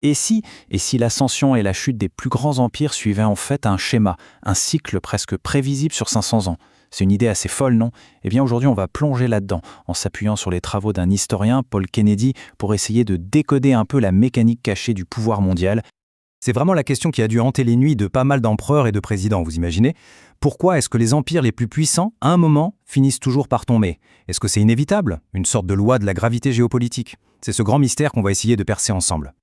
Et si l'ascension et la chute des plus grands empires suivaient en fait un schéma, un cycle presque prévisible sur 500 ans? C'est une idée assez folle, non? Eh bien aujourd'hui, on va plonger là-dedans, en s'appuyant sur les travaux d'un historien, Paul Kennedy, pour essayer de décoder un peu la mécanique cachée du pouvoir mondial. C'est vraiment la question qui a dû hanter les nuits de pas mal d'empereurs et de présidents, vous imaginez? Pourquoi est-ce que les empires les plus puissants, à un moment, finissent toujours par tomber? Est-ce que c'est inévitable? Une sorte de loi de la gravité géopolitique? C'est ce grand mystère qu'on va essayer de percer ensemble.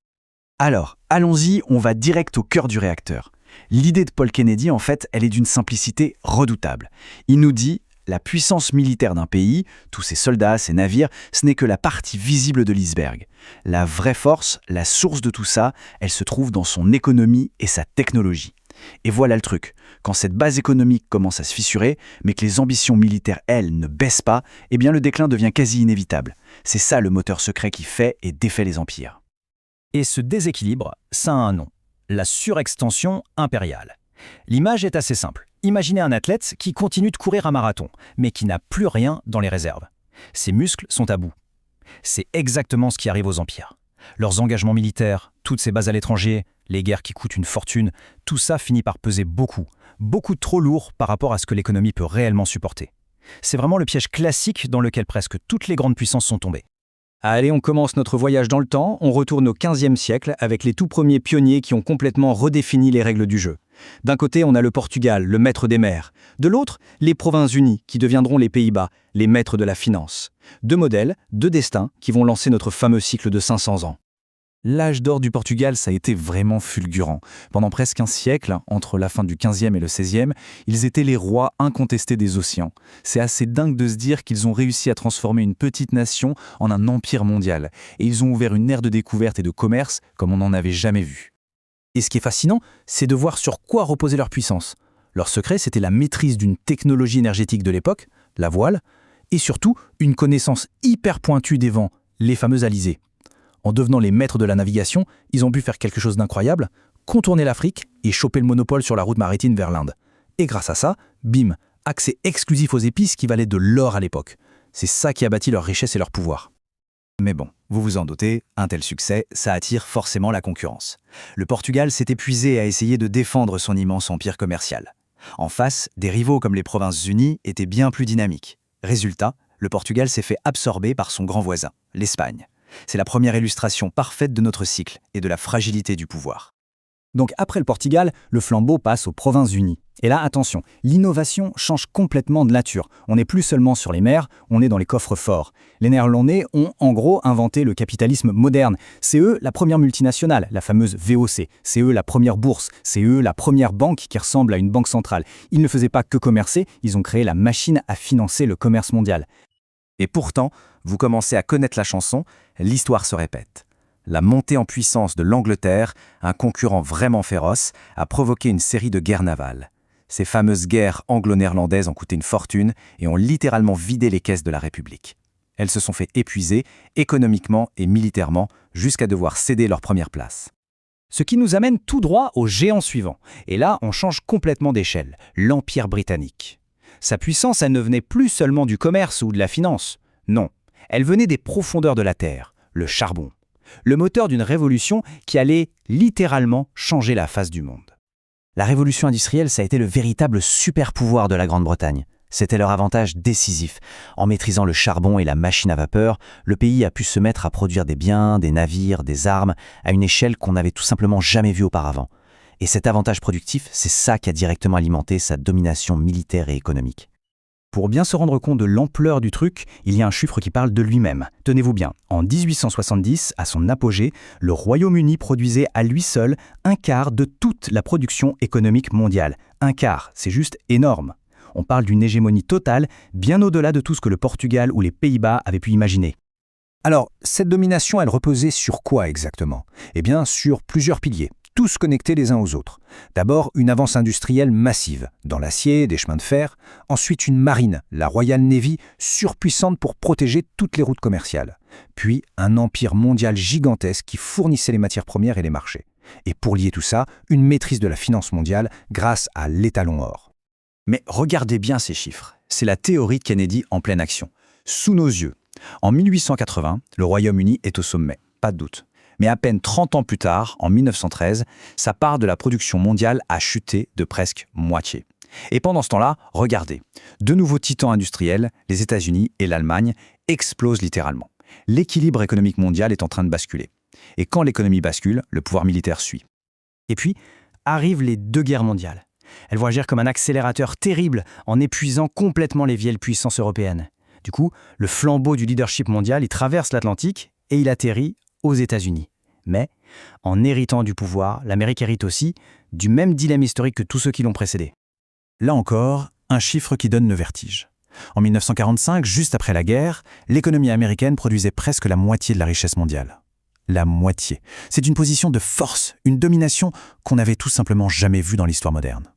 Alors, allons-y, on va direct au cœur du réacteur. L'idée de Paul Kennedy, en fait, elle est d'une simplicité redoutable. Il nous dit, la puissance militaire d'un pays, tous ses soldats, ses navires, ce n'est que la partie visible de l'iceberg. La vraie force, la source de tout ça, elle se trouve dans son économie et sa technologie. Et voilà le truc, quand cette base économique commence à se fissurer, mais que les ambitions militaires, elles, ne baissent pas, eh bien le déclin devient quasi inévitable. C'est ça le moteur secret qui fait et défait les empires. Et ce déséquilibre, ça a un nom, la surextension impériale. L'image est assez simple. Imaginez un athlète qui continue de courir un marathon, mais qui n'a plus rien dans les réserves. Ses muscles sont à bout. C'est exactement ce qui arrive aux empires. Leurs engagements militaires, toutes ces bases à l'étranger, les guerres qui coûtent une fortune, tout ça finit par peser beaucoup trop lourd par rapport à ce que l'économie peut réellement supporter. C'est vraiment le piège classique dans lequel presque toutes les grandes puissances sont tombées. Allez, on commence notre voyage dans le temps, on retourne au XVe siècle avec les tout premiers pionniers qui ont complètement redéfini les règles du jeu. D'un côté, on a le Portugal, le maître des mers. De l'autre, les Provinces-Unies, qui deviendront les Pays-Bas, les maîtres de la finance. Deux modèles, deux destins qui vont lancer notre fameux cycle de 500 ans. L'âge d'or du Portugal, ça a été vraiment fulgurant. Pendant presque un siècle, entre la fin du XVe et le XVIe, ils étaient les rois incontestés des océans. C'est assez dingue de se dire qu'ils ont réussi à transformer une petite nation en un empire mondial. Et ils ont ouvert une ère de découverte et de commerce comme on n'en avait jamais vu. Et ce qui est fascinant, c'est de voir sur quoi reposait leur puissance. Leur secret, c'était la maîtrise d'une technologie énergétique de l'époque, la voile, et surtout une connaissance hyper pointue des vents, les fameux alizés. En devenant les maîtres de la navigation, ils ont pu faire quelque chose d'incroyable, contourner l'Afrique et choper le monopole sur la route maritime vers l'Inde. Et grâce à ça, bim, accès exclusif aux épices qui valaient de l'or à l'époque. C'est ça qui a bâti leur richesse et leur pouvoir. Mais bon, vous vous en doutez, un tel succès, ça attire forcément la concurrence. Le Portugal s'est épuisé à essayer de défendre son immense empire commercial. En face, des rivaux comme les Provinces-Unies étaient bien plus dynamiques. Résultat, le Portugal s'est fait absorber par son grand voisin, l'Espagne. C'est la première illustration parfaite de notre cycle et de la fragilité du pouvoir. Donc après le Portugal, le flambeau passe aux Provinces-Unies. Et là, attention, l'innovation change complètement de nature. On n'est plus seulement sur les mers, on est dans les coffres forts. Les Néerlandais ont en gros inventé le capitalisme moderne. C'est eux la première multinationale, la fameuse VOC. C'est eux la première bourse. C'est eux la première banque qui ressemble à une banque centrale. Ils ne faisaient pas que commercer, ils ont créé la machine à financer le commerce mondial. Et pourtant, vous commencez à connaître la chanson, l'histoire se répète. La montée en puissance de l'Angleterre, un concurrent vraiment féroce, a provoqué une série de guerres navales. Ces fameuses guerres anglo-néerlandaises ont coûté une fortune et ont littéralement vidé les caisses de la République. Elles se sont fait épuiser, économiquement et militairement, jusqu'à devoir céder leur première place. Ce qui nous amène tout droit au géant suivant. Et là, on change complètement d'échelle, l'Empire britannique. Sa puissance, elle ne venait plus seulement du commerce ou de la finance. Non, elle venait des profondeurs de la Terre, le charbon. Le moteur d'une révolution qui allait littéralement changer la face du monde. La révolution industrielle, ça a été le véritable super-pouvoir de la Grande-Bretagne. C'était leur avantage décisif. En maîtrisant le charbon et la machine à vapeur, le pays a pu se mettre à produire des biens, des navires, des armes, à une échelle qu'on n'avait tout simplement jamais vue auparavant. Et cet avantage productif, c'est ça qui a directement alimenté sa domination militaire et économique. Pour bien se rendre compte de l'ampleur du truc, il y a un chiffre qui parle de lui-même. Tenez-vous bien, en 1870, à son apogée, le Royaume-Uni produisait à lui seul un quart de toute la production économique mondiale. Un quart, c'est juste énorme. On parle d'une hégémonie totale, bien au-delà de tout ce que le Portugal ou les Pays-Bas avaient pu imaginer. Alors, cette domination, elle reposait sur quoi exactement? Eh bien, sur plusieurs piliers, tous connectés les uns aux autres. D'abord, une avance industrielle massive, dans l'acier, des chemins de fer. Ensuite, une marine, la Royal Navy, surpuissante pour protéger toutes les routes commerciales. Puis, un empire mondial gigantesque qui fournissait les matières premières et les marchés. Et pour lier tout ça, une maîtrise de la finance mondiale grâce à l'étalon or. Mais regardez bien ces chiffres. C'est la théorie de Kennedy en pleine action. Sous nos yeux. En 1880, le Royaume-Uni est au sommet, pas de doute. Mais à peine 30 ans plus tard, en 1913, sa part de la production mondiale a chuté de presque moitié. Et pendant ce temps-là, regardez, deux nouveaux titans industriels, les États-Unis et l'Allemagne, explosent littéralement. L'équilibre économique mondial est en train de basculer. Et quand l'économie bascule, le pouvoir militaire suit. Et puis, arrivent les deux guerres mondiales. Elles vont agir comme un accélérateur terrible en épuisant complètement les vieilles puissances européennes. Du coup, le flambeau du leadership mondial, il traverse l'Atlantique et il atterrit aux États-Unis. Mais, en héritant du pouvoir, l'Amérique hérite aussi du même dilemme historique que tous ceux qui l'ont précédé. Là encore, un chiffre qui donne le vertige. En 1945, juste après la guerre, l'économie américaine produisait presque la moitié de la richesse mondiale. La moitié. C'est une position de force, une domination qu'on n'avait tout simplement jamais vue dans l'histoire moderne.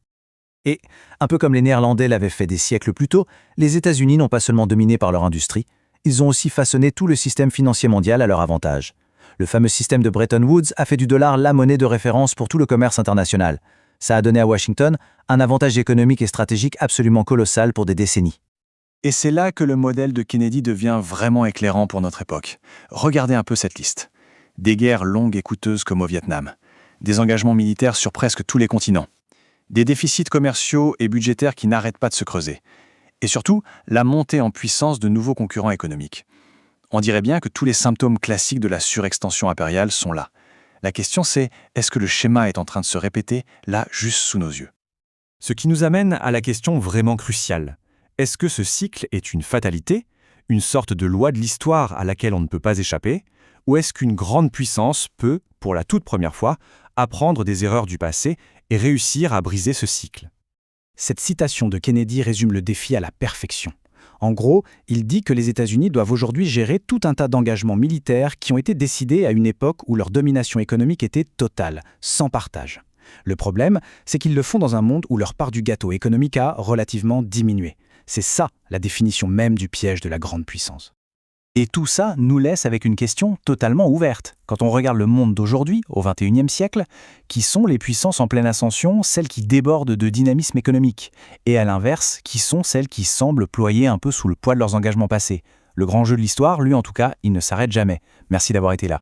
Et, un peu comme les Néerlandais l'avaient fait des siècles plus tôt, les États-Unis n'ont pas seulement dominé par leur industrie, ils ont aussi façonné tout le système financier mondial à leur avantage. Le fameux système de Bretton Woods a fait du dollar la monnaie de référence pour tout le commerce international. Ça a donné à Washington un avantage économique et stratégique absolument colossal pour des décennies. Et c'est là que le modèle de Kennedy devient vraiment éclairant pour notre époque. Regardez un peu cette liste. Des guerres longues et coûteuses comme au Vietnam. Des engagements militaires sur presque tous les continents. Des déficits commerciaux et budgétaires qui n'arrêtent pas de se creuser. Et surtout, la montée en puissance de nouveaux concurrents économiques. On dirait bien que tous les symptômes classiques de la surextension impériale sont là. La question c'est, est-ce que le schéma est en train de se répéter, là, juste sous nos yeux? Ce qui nous amène à la question vraiment cruciale. Est-ce que ce cycle est une fatalité, une sorte de loi de l'histoire à laquelle on ne peut pas échapper, ou est-ce qu'une grande puissance peut, pour la toute première fois, apprendre des erreurs du passé et réussir à briser ce cycle? Cette citation de Kennedy résume le défi à la perfection. En gros, il dit que les États-Unis doivent aujourd'hui gérer tout un tas d'engagements militaires qui ont été décidés à une époque où leur domination économique était totale, sans partage. Le problème, c'est qu'ils le font dans un monde où leur part du gâteau économique a relativement diminué. C'est ça la définition même du piège de la grande puissance. Et tout ça nous laisse avec une question totalement ouverte. Quand on regarde le monde d'aujourd'hui, au XXIe siècle, qui sont les puissances en pleine ascension, celles qui débordent de dynamisme économique? Et à l'inverse, qui sont celles qui semblent ployer un peu sous le poids de leurs engagements passés? Le grand jeu de l'histoire, lui en tout cas, il ne s'arrête jamais. Merci d'avoir été là.